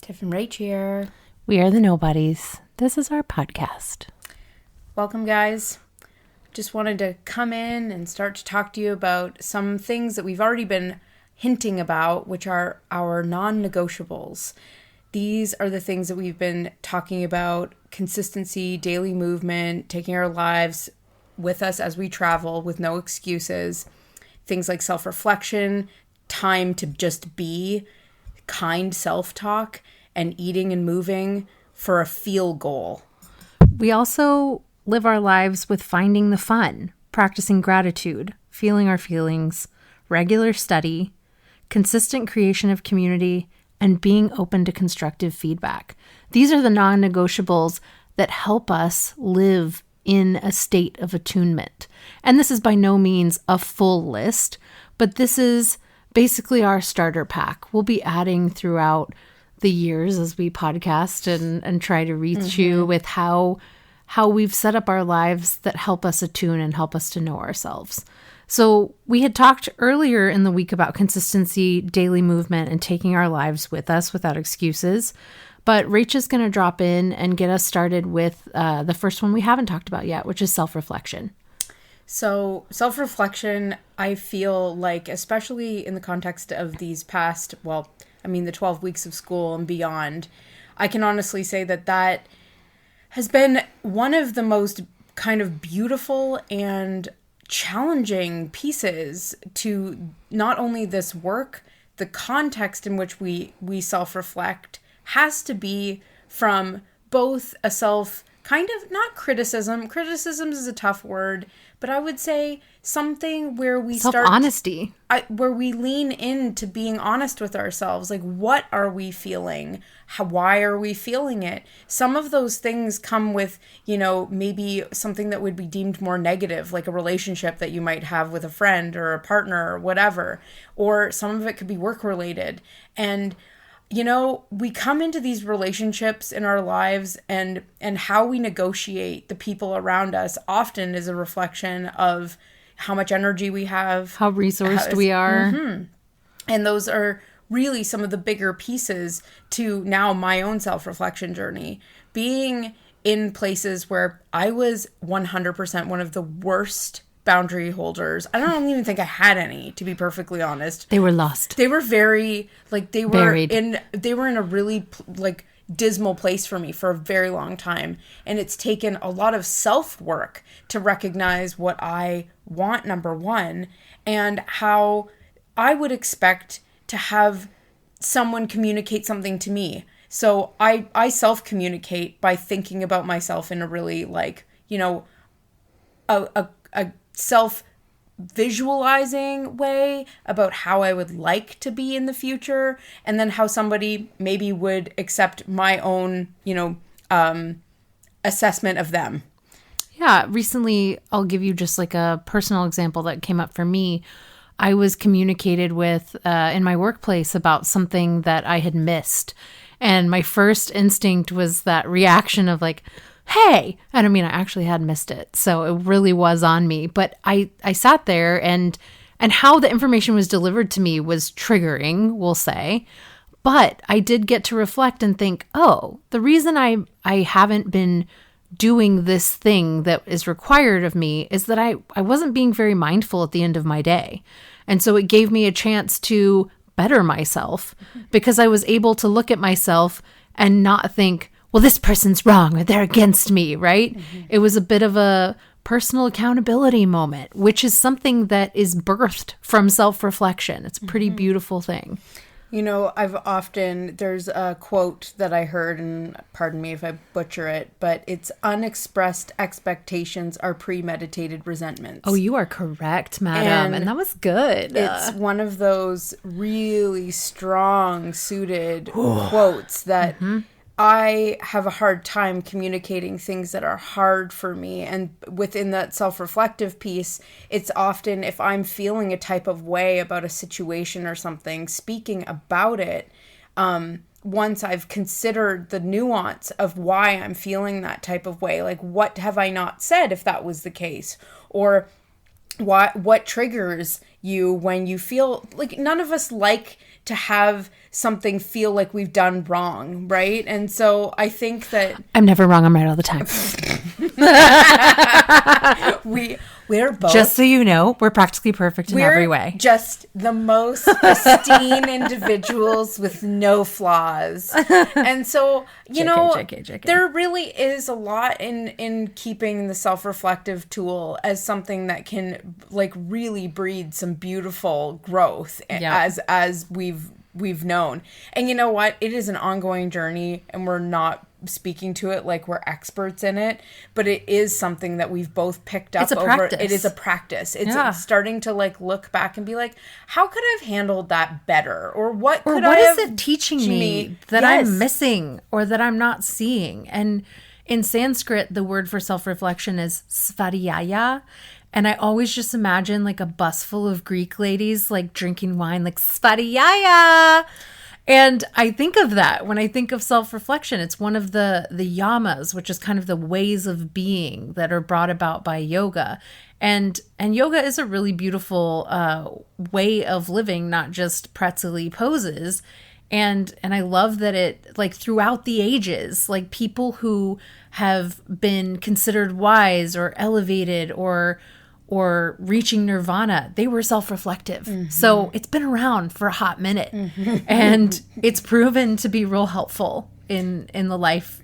Tiff and Rach here. We are the Nobodies. This is our podcast. Welcome, guys. Just wanted to come in and start to talk to you about some things that we've already been hinting about, which are our non-negotiables. These are the things that we've been talking about: consistency, daily movement, taking our lives with us as we travel with no excuses. Things like self-reflection, time to just be, kind self-talk, and eating and moving for a feel goal. We also live our lives with finding the fun, practicing gratitude, feeling our feelings, regular study, consistent creation of community, and being open to constructive feedback. These are the non-negotiables that help us live in a state of attunement. And this is by no means a full list, but this is basically our starter pack. We'll be adding throughout the years as we podcast and try to reach you with how we've set up our lives that help us attune and help us to know ourselves. So we had talked earlier in the week about consistency, daily movement, and taking our lives with us without excuses. But Rach is going to drop in and get us started with the first one we haven't talked about yet, which is self-reflection. So self-reflection, I feel like, especially in the context of these past, the 12 weeks of school and beyond, I can honestly say that has been one of the most kind of beautiful and challenging pieces to not only this work, the context in which we self-reflect has to be from both a self kind of, not criticism is a tough word, but I would say something where we self-honesty, where we lean into being honest with ourselves. Like, what are we feeling? Why are we feeling it? Some of those things come with, maybe something that would be deemed more negative, like a relationship that you might have with a friend or a partner or whatever, or some of it could be work related. And we come into these relationships in our lives, and how we negotiate the people around us often is a reflection of how much energy we have, how resourced we are. Mm-hmm. And those are really some of the bigger pieces to now my own self-reflection journey. Being in places where I was 100% one of the worst boundary holders. I don't even think I had any, to be perfectly honest. They were lost. They were very, they were buried. They were in a really dismal place for me for a very long time. And it's taken a lot of self-work to recognize what I want, number one, and how I would expect to have someone communicate something to me. So I self-communicate by thinking about myself in a really a self-visualizing way about how I would like to be in the future, and then how somebody maybe would accept my own, assessment of them. Yeah, recently, I'll give you just like a personal example that came up for me. I was communicated with in my workplace about something that I had missed. And my first instinct was that reaction of like, hey, and I actually had missed it. So it really was on me. But I sat there and how the information was delivered to me was triggering, we'll say. But I did get to reflect and think, oh, the reason I haven't been doing this thing that is required of me is that I wasn't being very mindful at the end of my day. And so it gave me a chance to better myself because I was able to look at myself and not think, well, this person's wrong or they're against me, right? Mm-hmm. It was a bit of a personal accountability moment, which is something that is birthed from self-reflection. It's a pretty beautiful thing. There's a quote that I heard, and pardon me if I butcher it, but it's unexpressed expectations are premeditated resentments. Oh, you are correct, madam. And that was good. It's one of those really strong suited quotes that I have a hard time communicating things that are hard for me. And within that self-reflective piece, it's often if I'm feeling a type of way about a situation or something, speaking about it, once I've considered the nuance of why I'm feeling that type of way, like what have I not said if that was the case? Or what triggers you when you feel like none of us like to have something feel like we've done wrong, right? And so I think that I'm never wrong. I'm right all the time. We're both, just so you know, we're practically perfect in every way. Just the most pristine individuals with no flaws. And so, JK. there really is a lot in keeping the self-reflective tool as something that can like really breed some beautiful growth as we've known. And you know what? It is an ongoing journey, and we're not speaking to it like we're experts in it, but it is something that we've both picked up over. Practice. It is a practice. It's starting to like look back and be like, how could I have handled that better? Or what is it teaching me that I'm missing or that I'm not seeing? And in Sanskrit, the word for self-reflection is svadyaya. And I always just imagine like a bus full of Greek ladies like drinking wine, like svadyaya. And I think of that when I think of self-reflection. It's one of the yamas, which is kind of the ways of being that are brought about by yoga. And yoga is a really beautiful way of living, not just pretzel-y poses. And I love that it, like, throughout the ages, like, people who have been considered wise or elevated or reaching nirvana, they were self-reflective. Mm-hmm. So it's been around for a hot minute. Mm-hmm. And it's proven to be real helpful in the life,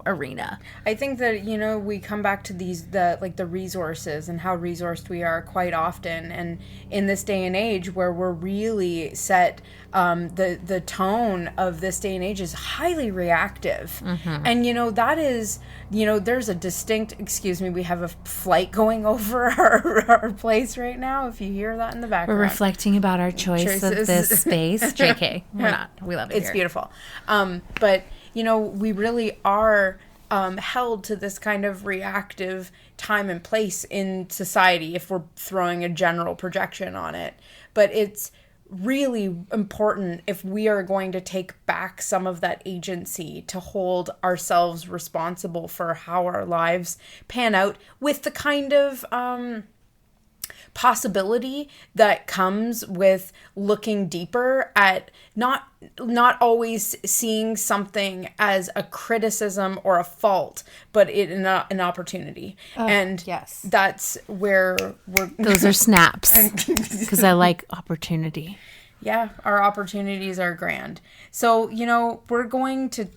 arena. I think that, we come back to the resources and how resourced we are quite often. And in this day and age where we're really set, the tone of this day and age is highly reactive. Mm-hmm. And, that is, there's a distinct, excuse me, we have a flight going over our place right now. If you hear that in the background. We're reflecting about our choice of this space. JK, we're not. We love it. It's beautiful. But we really are held to this kind of reactive time and place in society if we're throwing a general projection on it. But it's really important if we are going to take back some of that agency to hold ourselves responsible for how our lives pan out with the kind of possibility that comes with looking deeper at not always seeing something as a criticism or a fault, but an opportunity. And yes, that's where those are snaps, because I like opportunity. Yeah, our opportunities are grand. So, we're going to,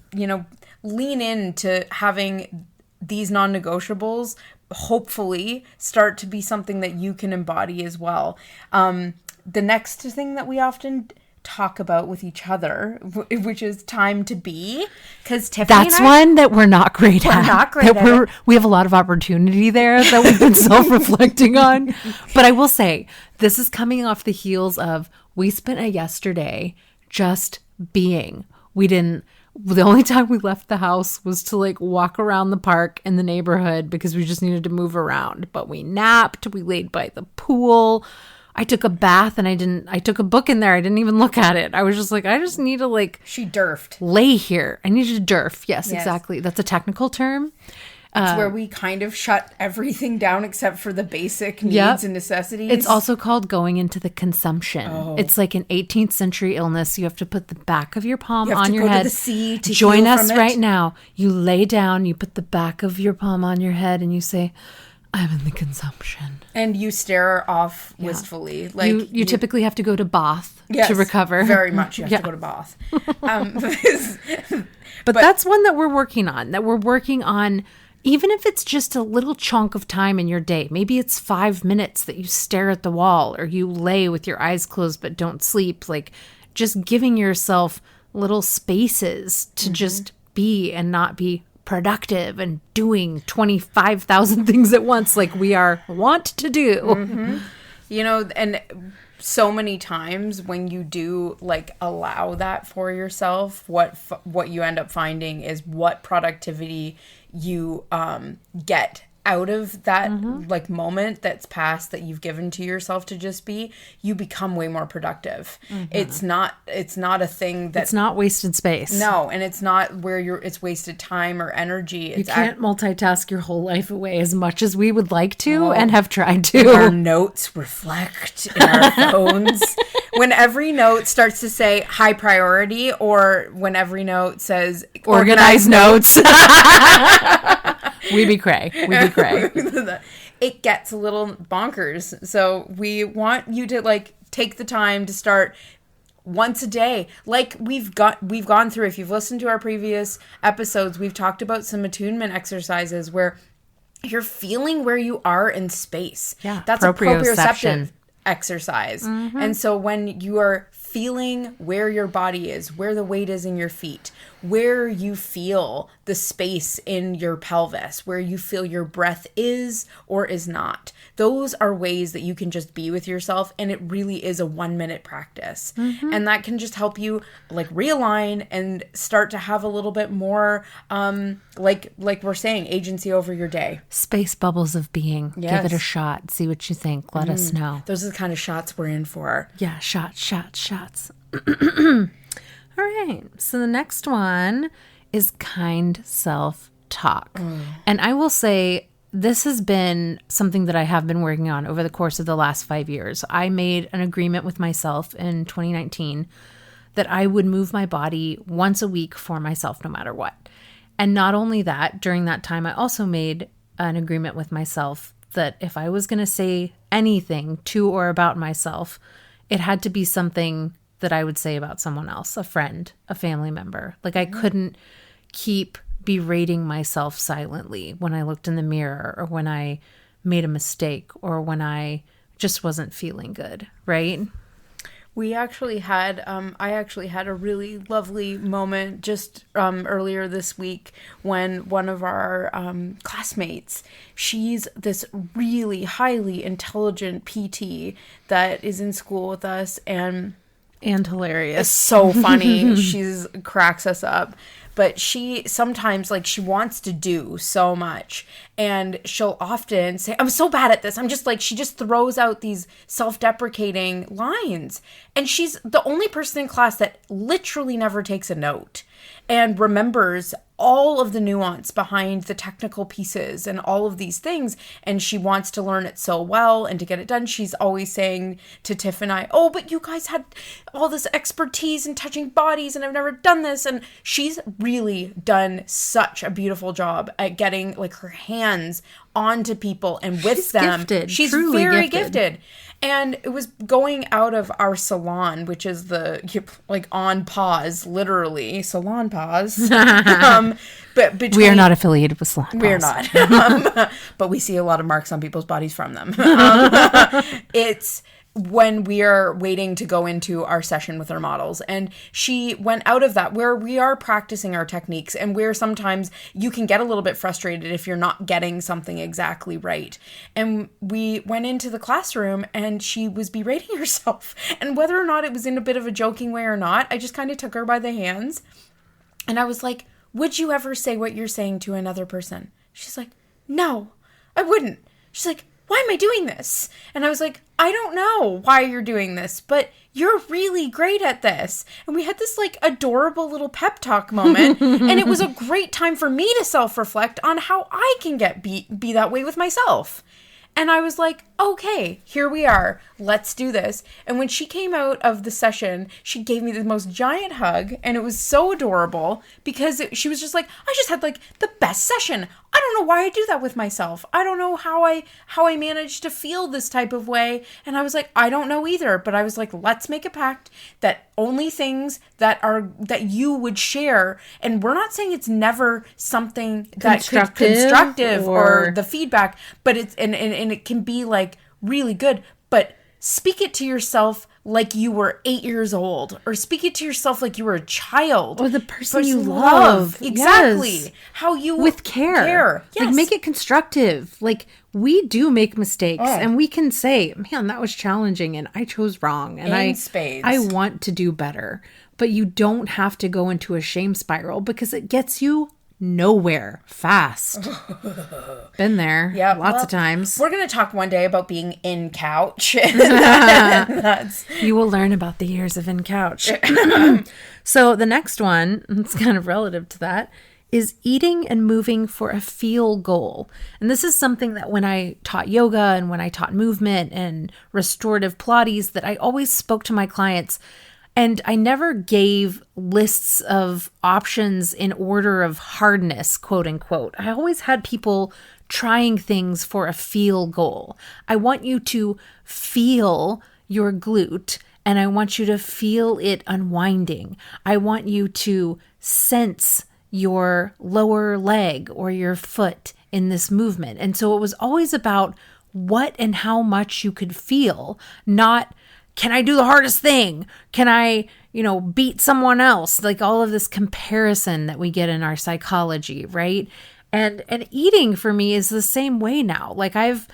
lean into having these non-negotiables hopefully start to be something that you can embody as well. The next thing that we often talk about with each other, which is time to be, because Tiffany that's one that we're not great at. Not great at it. We have a lot of opportunity there that we've been self-reflecting on. But I will say, this is coming off the heels of, we spent a yesterday just being. The only time we left the house was to like walk around the park in the neighborhood because we just needed to move around. But we napped, we laid by the pool. I took a bath and I took a book in there. I didn't even look at it. I was just like, I just need to she durfed. Lay here. I needed to durf. Yes, exactly. That's a technical term. It's where we kind of shut everything down except for the basic needs and necessities. It's also called going into the consumption. Oh. It's like an 18th century illness. You have to put the back of your palm on your head. To the sea to join us right now. You lay down, you put the back of your palm on your head, and you say, I'm in the consumption. And you stare off wistfully. You typically have to go to bath to recover. Very much. You have to go to bath. But that's one that we're working on. Even if it's just a little chunk of time in your day, maybe it's 5 minutes that you stare at the wall or you lay with your eyes closed but don't sleep, like just giving yourself little spaces to just be and not be productive and doing 25,000 things at once like we are wont to do. Mm-hmm. And so many times when you do allow that for yourself, what you end up finding is what productivity you get out of that moment that's passed that you've given to yourself to just be, you become way more productive. It's not a thing that it's not wasted space. No, and it's not where it's wasted time or energy. You can't multitask your whole life away as much as we would like to and have tried to. Our notes reflect in our phones. when every note starts to say high priority, or when every note says organized notes. We be cray. It gets a little bonkers. So we want you to like take the time to start once a day. Like we've gone through, if you've listened to our previous episodes, we've talked about some attunement exercises where you're feeling where you are in space. Yeah. That's a proprioceptive exercise. Mm-hmm. And so when you are feeling where your body is, where the weight is in your feet, where you feel the space in your pelvis, where you feel your breath is or is not. Those are ways that you can just be with yourself, and it really is a 1-minute practice. Mm-hmm. And that can just help you like realign and start to have a little bit more like we're saying, agency over your day. Space bubbles of being. Yes. Give it a shot. See what you think. Let us know. Those are the kind of shots we're in for. Yeah, shots. All right. So the next one is kind self-talk. And I will say this has been something that I have been working on over the course of the last 5 years. I made an agreement with myself in 2019 that I would move my body once a week for myself no matter what. And not only that, during that time, I also made an agreement with myself that if I was going to say anything to or about myself, it had to be something that I would say about someone else, a friend, a family member. Like I couldn't keep berating myself silently when I looked in the mirror or when I made a mistake or when I just wasn't feeling good, right? We actually had, I actually had a really lovely moment just earlier this week when one of our classmates, she's this really highly intelligent PT that is in school with us and hilarious. It's so funny. She's cracks us up. But she sometimes, like, she wants to do so much. And she'll often say, I'm so bad at this. I'm just like, she just throws out these self-deprecating lines. And she's the only person in class that literally never takes a note and remembers all of the nuance behind the technical pieces and all of these things. And she wants to learn it so well and to get it done. She's always saying to Tiff and I, oh, but you guys had all this expertise in touching bodies and I've never done this. And she's really done such a beautiful job at getting like her hands onto people and with them. Gifted. She's Truly very gifted. And it was going out of our salon, which is the, like, on pause, literally, salon pause. But between, we are not affiliated with salon pause. We're not. But we see a lot of marks on people's bodies from them. It's when we are waiting to go into our session with our models. And she went out of that where we are practicing our techniques and where sometimes you can get a little bit frustrated if you're not getting something exactly right. And we went into the classroom and she was berating herself. And whether or not it was in a bit of a joking way or not, I just kind of took her by the hands. And I was like, would you ever say what you're saying to another person? She's like, no, I wouldn't. She's like, why am I doing this? And I was like, I don't know why you're doing this, but you're really great at this. And we had this like adorable little pep talk moment. And it was a great time for me to self-reflect on how I can be that way with myself. And I was like, okay, here we are. Let's do this. And when she came out of the session, she gave me the most giant hug. And it was so adorable because she was just like, I just had like the best session. I don't know why I do that with myself. I don't know how I managed to feel this type of way. And I was like, I don't know either. But I was like, let's make a pact that only things that you would share. And we're not saying it's never something that constructive or the feedback, but it's and it can be like really good. But speak it to yourself like you were 8 years old, or speak it to yourself like you were a child, or the person you love. Exactly. Yes. How you with care. Yes. Like make it constructive. Like we do make mistakes, and we can say, "Man, that was challenging, and I chose wrong, and I want to do better." But you don't have to go into a shame spiral because it gets you nowhere fast. Been there. Yeah, lots of times. We're going to talk one day about being in couch. You will learn about the years of in couch. So the next one, it's kind of relative to that, is eating and moving for a feel goal. And this is something that when I taught yoga and when I taught movement and restorative Pilates, that I always spoke to my clients. And I never gave lists of options in order of hardness, quote unquote. I always had people trying things for a feel goal. I want you to feel your glute, and I want you to feel it unwinding. I want you to sense your lower leg or your foot in this movement. And so it was always about what and how much you could feel, not can I do the hardest thing? Can I, beat someone else? Like all of this comparison that we get in our psychology, right? And eating for me is the same way now. Like I've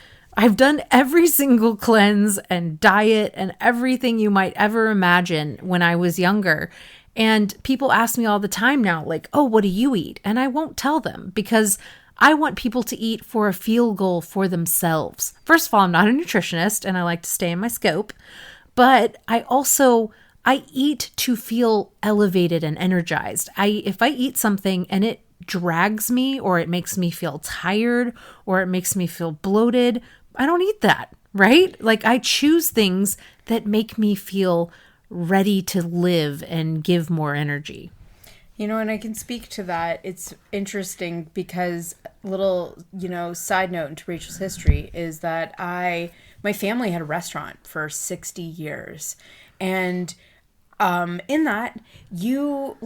done every single cleanse and diet and everything you might ever imagine when I was younger. And people ask me all the time now, like, oh, what do you eat? And I won't tell them because I want people to eat for a feel goal for themselves. First of all, I'm not a nutritionist and I like to stay in my scope, but I eat to feel elevated and energized. If I eat something and it drags me or it makes me feel tired or it makes me feel bloated, I don't eat that, right? Like I choose things that make me feel ready to live and give more energy. And I can speak to that. It's interesting because little, side note into Rachel's history is that my family had a restaurant for 60 years. And in that, you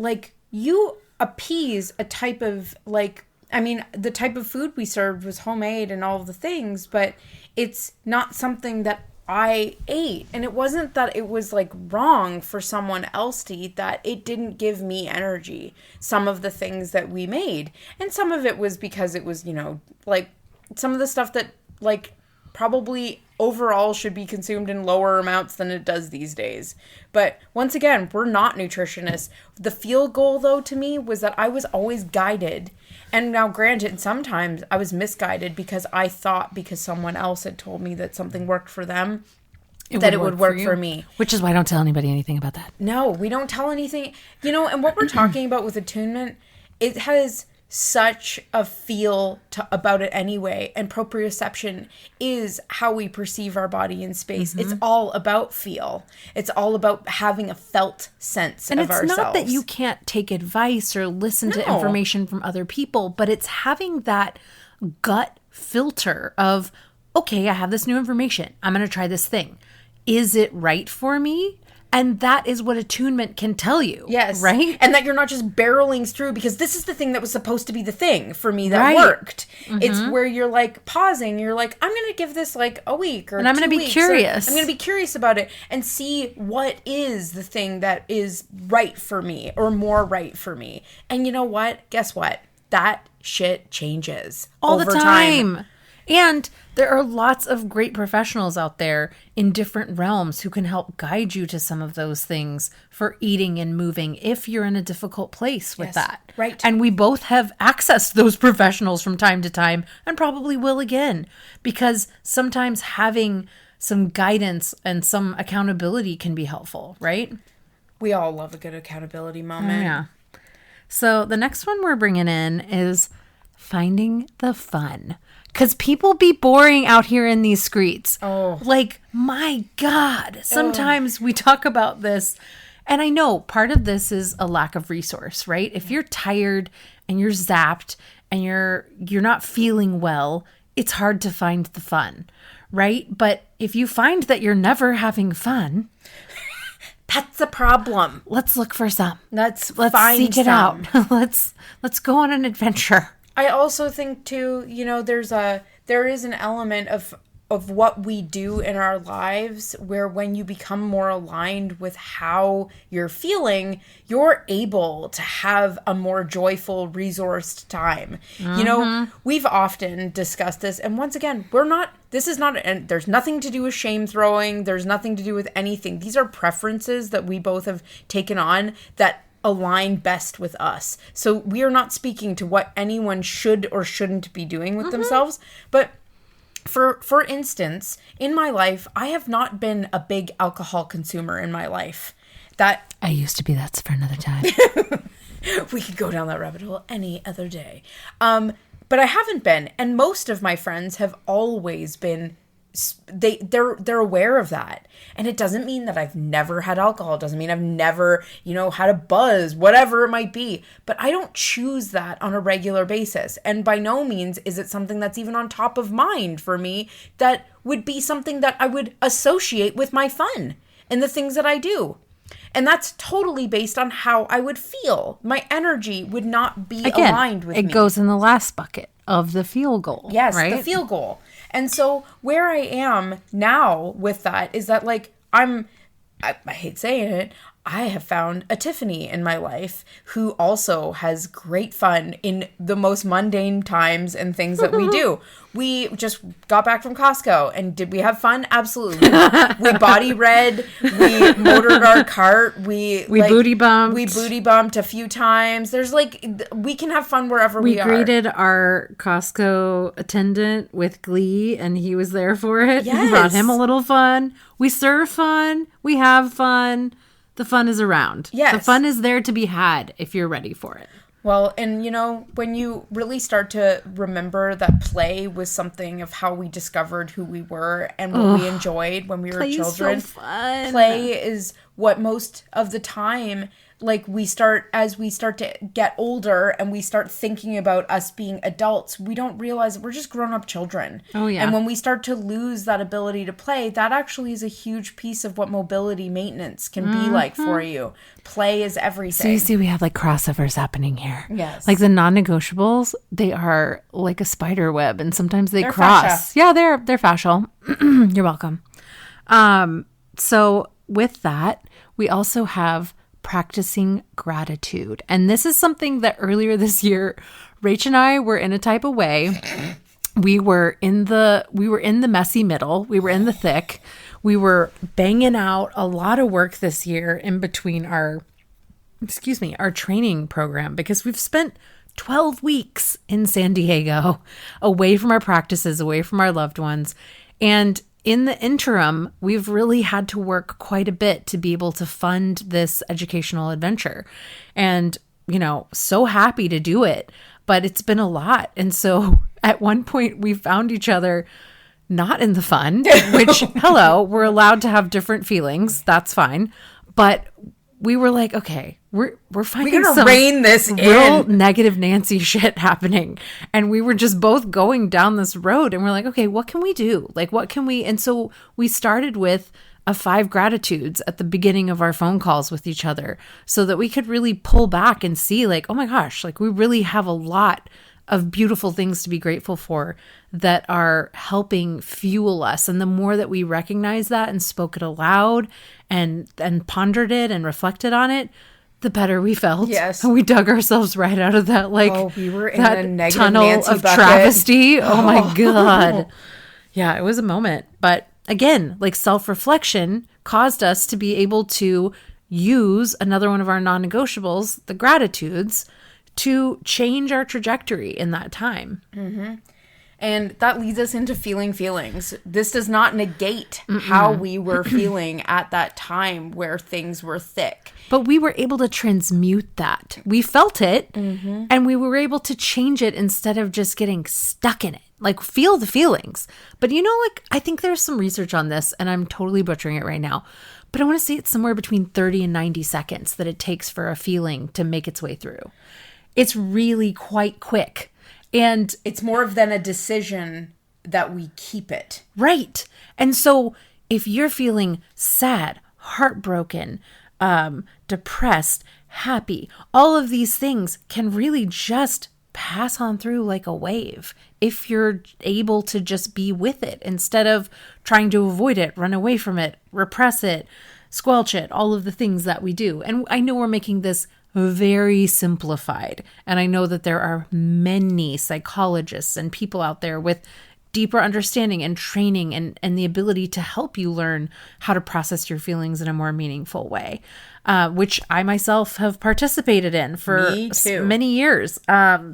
appease a type of the type of food we served was homemade and all of the things, but it's not something that I ate. And it wasn't that it was wrong for someone else to eat that. It didn't give me energy, some of the things that we made. And some of it was because it was, some of the stuff that probably overall should be consumed in lower amounts than it does these days. But once again, we're not nutritionists. The feel goal though to me was that I was always guided. And now granted, sometimes I was misguided because I thought because someone else had told me that something worked for them, that it would work for me. Which is why I don't tell anybody anything about that. No, we don't tell anything. And what we're talking about with attunement, it has such a feel about it anyway. And proprioception is how we perceive our body in space. Mm-hmm. It's all about feel. It's all about having a felt sense of ourselves. And it's not that you can't take advice or listen to information from other people, but it's having that gut filter of, okay, I have this new information. I'm going to try this thing. Is it right for me? And that is what attunement can tell you. Yes. Right? And that you're not just barreling through because this is the thing that was supposed to be the thing for me that worked. Mm-hmm. It's where you're pausing. You're I'm going to give this a week or 2 weeks. And I'm going to be curious. I'm going to be curious about it and see what is the thing that is right for me or more right for me. And you know what? Guess what? That shit changes all over the time. And there are lots of great professionals out there in different realms who can help guide you to some of those things for eating and moving if you're in a difficult place with that. Right. And we both have accessed those professionals from time to time and probably will again, because sometimes having some guidance and some accountability can be helpful, right? We all love a good accountability moment. Yeah. So the next one we're bringing in is finding the fun. Because people be boring out here in these streets. Oh. My God. Sometimes we talk about this. And I know part of this is a lack of resource, right? If you're tired and you're zapped and you're not feeling well, it's hard to find the fun, right? But if you find that you're never having fun, that's a problem. Let's look for some. Let's find seek it out. Let's go on an adventure. I also think too, there is an element of what we do in our lives where when you become more aligned with how you're feeling, you're able to have a more joyful, resourced time. Mm-hmm. We've often discussed this, and once again, there's nothing to do with shame throwing. There's nothing to do with anything. These are preferences that we both have taken on that align best with us. So we are not speaking to what anyone should or shouldn't be doing with themselves. But for instance, in my life, I have not been a big alcohol consumer in my life. That I used to be. That's for another time. we could go down that rabbit hole any other day. But I haven't been. And most of my friends have always been, they're aware of that. And it doesn't mean that I've never had alcohol. It doesn't mean I've never, had a buzz, whatever it might be. But I don't choose that on a regular basis. And by no means is it something that's even on top of mind for me that would be something that I would associate with my fun and the things that I do. And that's totally based on how I would feel. My energy would not be aligned with me. It goes in the last bucket of the feel goal. Yes, right? the feel goal. And so where I am now with that is that, like, I hate saying it, I have found a Tiffany in my life who also has great fun in the most mundane times and things that we do. We just got back from Costco, and did we have fun? Absolutely. We body read, we motored our cart, we booty bumped. We booty bumped a few times. There's we can have fun wherever we are. We greeted our Costco attendant with glee, and he was there for it. Yes. Brought him a little fun. We serve fun. We have fun. The fun is around. Yes. The fun is there to be had if you're ready for it. Well, and when you really start to remember that play was something of how we discovered who we were and what we enjoyed when we were children. So fun. Play is what most of the time, as we start to get older and we start thinking about us being adults, we don't realize we're just grown-up children. Oh, yeah. And when we start to lose that ability to play, that actually is a huge piece of what mobility maintenance can be like for you. Play is everything. So you see, we have crossovers happening here. Yes. Like the non-negotiables, they are like a spider web, and sometimes they're cross. Fascia. Yeah, they're fascial. You're welcome. So with that, we also have practicing gratitude. And this is something that earlier this year, Rach and I were in a type of way. We were in the messy middle. We were in the thick. We were banging out a lot of work this year in between our training program, because we've spent 12 weeks in San Diego, away from our practices, away from our loved ones. And in the interim, we've really had to work quite a bit to be able to fund this educational adventure. And, so happy to do it, but it's been a lot. And so at one point we found each other not in the fun, which, hello, we're allowed to have different feelings. That's fine. But we were like, okay, we're finding some rein this real in. negative Nancy shit happening. And we were just both going down this road, and we're like, okay, what can we do? What can we? And so we started with a 5 gratitudes at the beginning of our phone calls with each other, so that we could really pull back and see oh my gosh, we really have a lot of beautiful things to be grateful for that are helping fuel us. And the more that we recognize that and spoke it aloud and pondered it and reflected on it, the better we felt. Yes. And we dug ourselves right out of that, we were in a negative tunnel Nancy of bucket. travesty. Oh my God. Yeah, it was a moment. But again, self-reflection caused us to be able to use another one of our non-negotiables, the gratitudes, to change our trajectory in that time. Mm-hmm. And that leads us into feeling feelings. This does not negate how we were feeling at that time where things were thick. But we were able to transmute that. We felt it, and we were able to change it instead of just getting stuck in it. Feel the feelings. But I think there's some research on this, and I'm totally butchering it right now. But I want to say it's somewhere between 30 and 90 seconds that it takes for a feeling to make its way through. It's really quite quick. And it's more than a decision that we keep it. Right. And so if you're feeling sad, heartbroken, depressed, happy, all of these things can really just pass on through like a wave if you're able to just be with it instead of trying to avoid it, run away from it, repress it, squelch it, all of the things that we do. And I know we're making this very simplified. And I know that there are many psychologists and people out there with deeper understanding and training and the ability to help you learn how to process your feelings in a more meaningful way, which I myself have participated in for many years,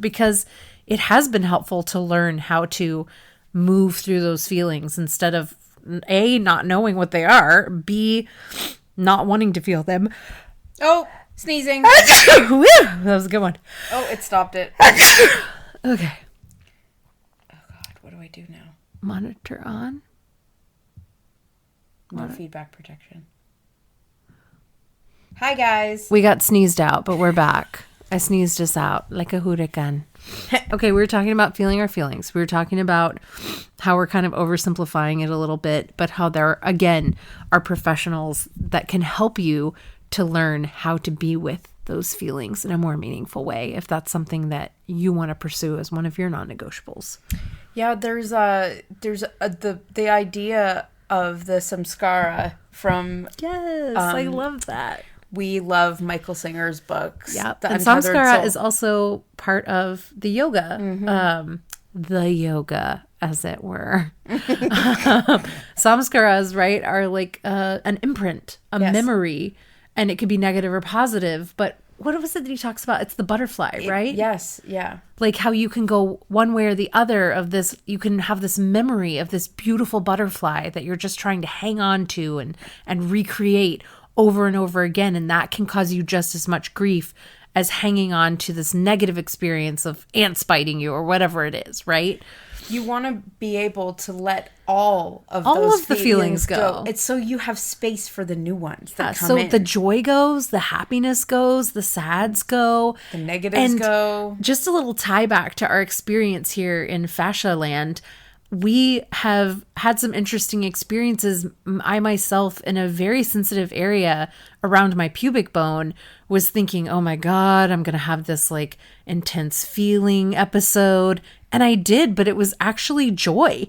because it has been helpful to learn how to move through those feelings instead of A, not knowing what they are, B, not wanting to feel them. Oh, Sneezing. Woo! That was a good one. Oh, it stopped it. Okay. Oh, God. What do I do now? Monitor on. No feedback protection. Hi, guys. We got sneezed out, but we're back. I sneezed us out like a hurricane. Okay, we were talking about feeling our feelings. We were talking about how we're kind of oversimplifying it a little bit, but how there, again, are professionals that can help you to learn how to be with those feelings in a more meaningful way, if that's something that you want to pursue as one of your non-negotiables. Yeah, there's the idea of the samskara from... Yes, I love that. We love Michael Singer's books. Yeah, The and Untethered samskara Soul. is also part of the yoga, the yoga, as it were. Samskaras, right, are like an imprint, a memory, and it could be negative or positive. But what was it that he talks about? It's the butterfly, right? Yes, yeah. Like how you can go one way or the other of this. You can have this memory of this beautiful butterfly that you're just trying to hang on to and recreate over and over again, and that can cause you just as much grief as hanging on to this negative experience of ants biting you or whatever it is, right? You want to be able to let all of the feelings go. It's so you have space for the new ones that come so in. The joy goes, the happiness goes, the sads go, The negatives go. Just a little tie back to our experience here in fascia land. We have had some interesting experiences. I myself, in a very sensitive area around my pubic bone, was thinking, oh my God, I'm going to have this like intense feeling episode. And I did, but it was actually joy.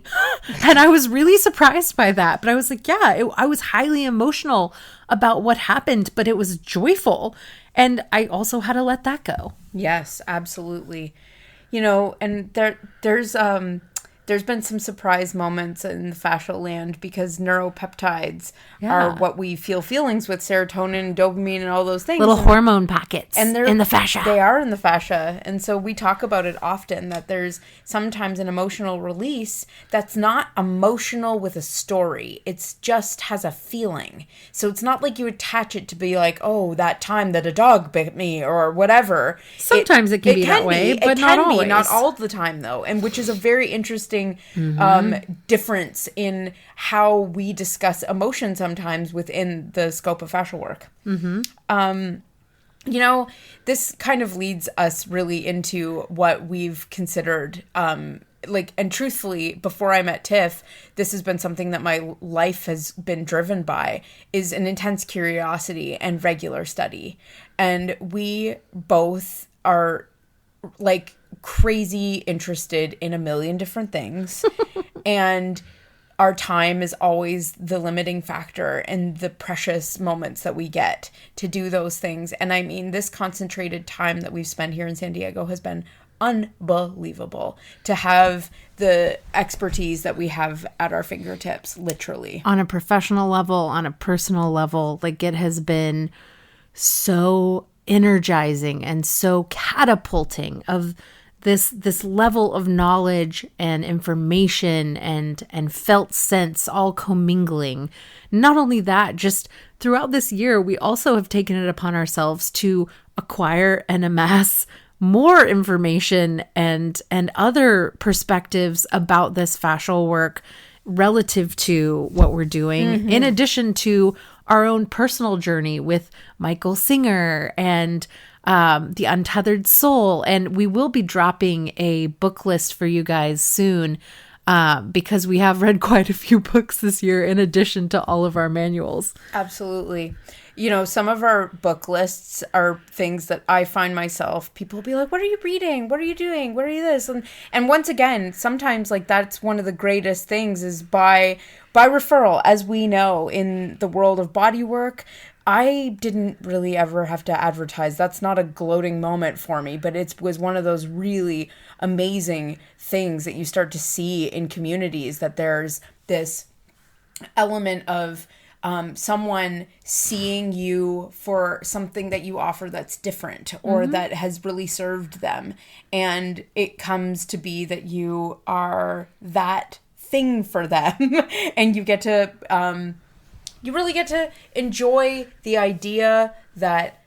And I was really surprised by that. But I was like, yeah, I was highly emotional about what happened, but it was joyful. And I also had to let that go. Yes, absolutely. You know, and there's been some surprise moments in the fascial land because neuropeptides are what we feel feelings with, serotonin, dopamine, and all those things. Little hormone packets and they're in the fascia. They are in the fascia. And so we talk about it often, that there's sometimes an emotional release that's not emotional with a story. It's just has a feeling. So it's not like you attach it to be like, oh, that time that a dog bit me or whatever. Sometimes it can be that way, but not always. Not all the time, though. And which is a very interesting difference in how we discuss emotion sometimes within the scope of fascial work. You know, this kind of leads us really into what we've considered, and truthfully, before I met Tiff, this has been something that my life has been driven by, is an intense curiosity and regular study. And we both are like crazy interested in a million different things. And our time is always the limiting factor and the precious moments that we get to do those things. And I mean, this concentrated time that we've spent here in San Diego has been unbelievable to have the expertise that we have at our fingertips, literally. On a professional level, on a personal level, like it has been so energizing and so catapulting of this level of knowledge and information and felt sense all commingling. Not only that, just throughout this year, we also have taken it upon ourselves to acquire and amass more information and other perspectives about this fascial work relative to what we're doing, in addition to our own personal journey with Michael Singer and The Untethered Soul. And we will be dropping a book list for you guys soon because we have read quite a few books this year in addition to all of our manuals. Absolutely. You know, some of our book lists are things that I find myself, people will be like, what are you reading? What are you doing? What are you this? And once again, sometimes like that's one of the greatest things is by referral, as we know in the world of body work. I didn't really ever have to advertise. That's not a gloating moment for me, but it was one of those really amazing things that you start to see in communities, that there's this element of someone seeing you for something that you offer that's different or that has really served them. And it comes to be that you are that thing for them and you get to, you really get to enjoy the idea that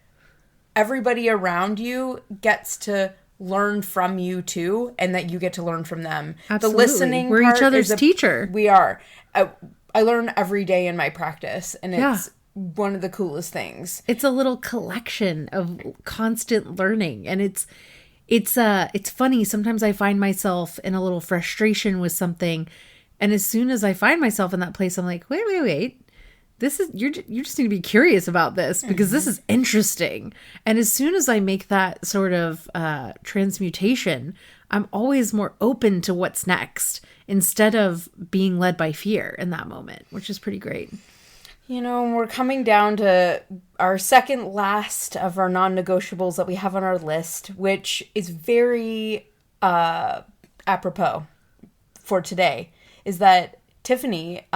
everybody around you gets to learn from you too, and that you get to learn from them. Absolutely. The listening We're part each other's teacher. We are. I learn every day in my practice, and it's one of the coolest things. It's a little collection of constant learning, and it's funny. Sometimes I find myself in a little frustration with something, and as soon as I find myself in that place, I'm like, wait. This is you just need to be curious about this because this is interesting. And as soon as I make that sort of transmutation, I'm always more open to what's next instead of being led by fear in that moment, which is pretty great. You know, we're coming down to our second last of our non-negotiables that we have on our list, which is very apropos for today, is that Tiffany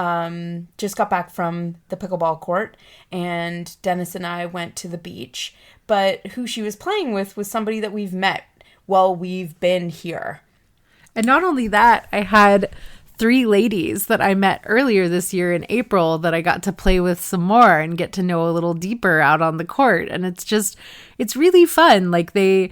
just got back from the pickleball court, and Dennis and I went to the beach. But who she was playing with was somebody that we've met while we've been here. And not only that, I had 3 ladies that I met earlier this year in April that I got to play with some more and get to know a little deeper out on the court. And it's really fun. Like they've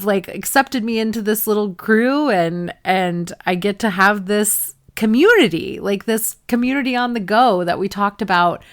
like accepted me into this little crew, and I get to have this community, like this community on the go that we talked about.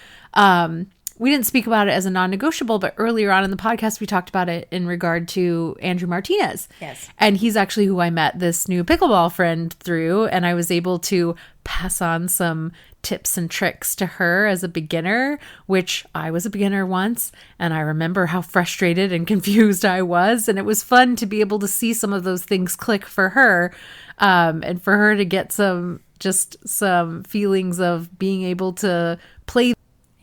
We didn't speak about it as a non-negotiable, but earlier on in the podcast, we talked about it in regard to Andrew Martinez. Yes. And he's actually who I met this new pickleball friend through. And I was able to pass on some tips and tricks to her as a beginner, which I was a beginner once. And I remember how frustrated and confused I was. And it was fun to be able to see some of those things click for her, and for her to get some feelings of being able to play.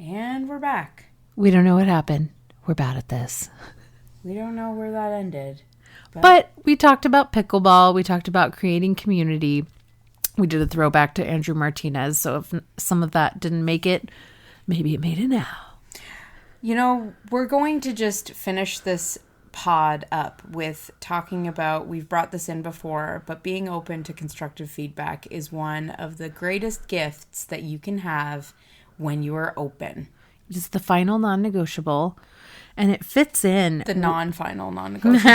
And we're back. We don't know what happened. We're bad at this. We don't know where that ended. But we talked about pickleball. We talked about creating community. We did a throwback to Andrew Martinez. So if some of that didn't make it, maybe it made it now. You know, we're going to just finish this pod up with talking about, we've brought this in before, but being open to constructive feedback is one of the greatest gifts that you can have when you are open. It's the final non-negotiable, and it fits in. The non-final non-negotiable.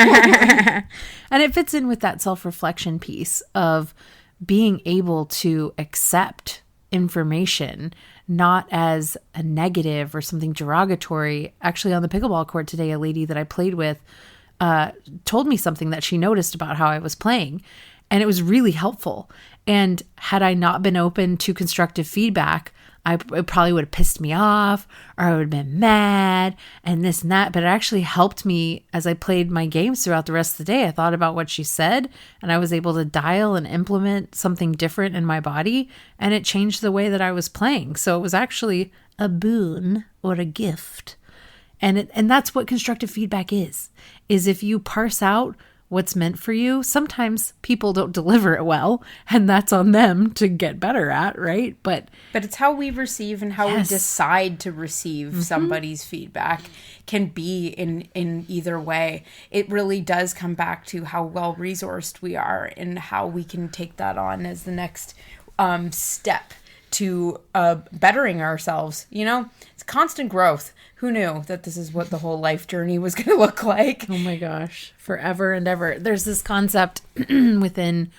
And it fits in with that self-reflection piece of being able to accept information, not as a negative or something derogatory. Actually, on the pickleball court today, a lady that I played with told me something that she noticed about how I was playing, and it was really helpful. And had I not been open to constructive feedback, it probably would have pissed me off, or I would have been mad and this and that. But it actually helped me as I played my games throughout the rest of the day. I thought about what she said, and I was able to dial and implement something different in my body, and it changed the way that I was playing. So it was actually a boon or a gift. And that's what constructive feedback is if you parse out what's meant for you. Sometimes people don't deliver it well, and that's on them to get better at, right? But it's how we receive and how we decide to receive somebody's feedback can be in either way. It really does come back to how well resourced we are and how we can take that on as the next step to bettering ourselves. You know, it's constant growth. Who knew that this is what the whole life journey was going to look like? Oh my gosh, forever and ever. There's this concept within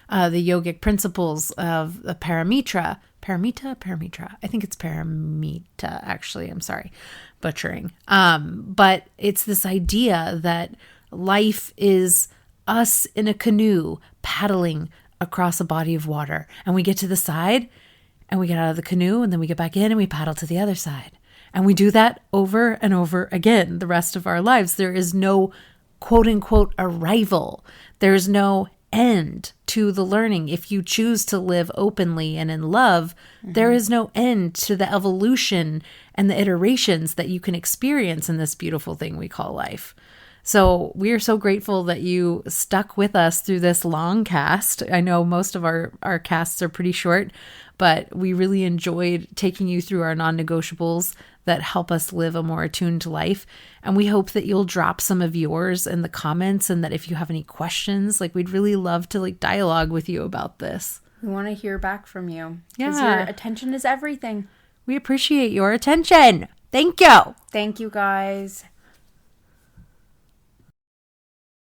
the yogic principles of the paramita. I think it's paramita, actually. I'm sorry, butchering. But it's this idea that life is us in a canoe paddling across a body of water. And we get to the side and we get out of the canoe, and then we get back in and we paddle to the other side. And we do that over and over again the rest of our lives. There is no quote unquote arrival. There's no end to the learning. If you choose to live openly and in love, there is no end to the evolution and the iterations that you can experience in this beautiful thing we call life. So we are so grateful that you stuck with us through this long cast. I know most of our casts are pretty short, but we really enjoyed taking you through our non-negotiables that help us live a more attuned life. And we hope that you'll drop some of yours in the comments, and that if you have any questions, we'd really love to dialogue with you about this. We want to hear back from you. Yeah. Because your attention is everything. We appreciate your attention. Thank you. Thank you, guys.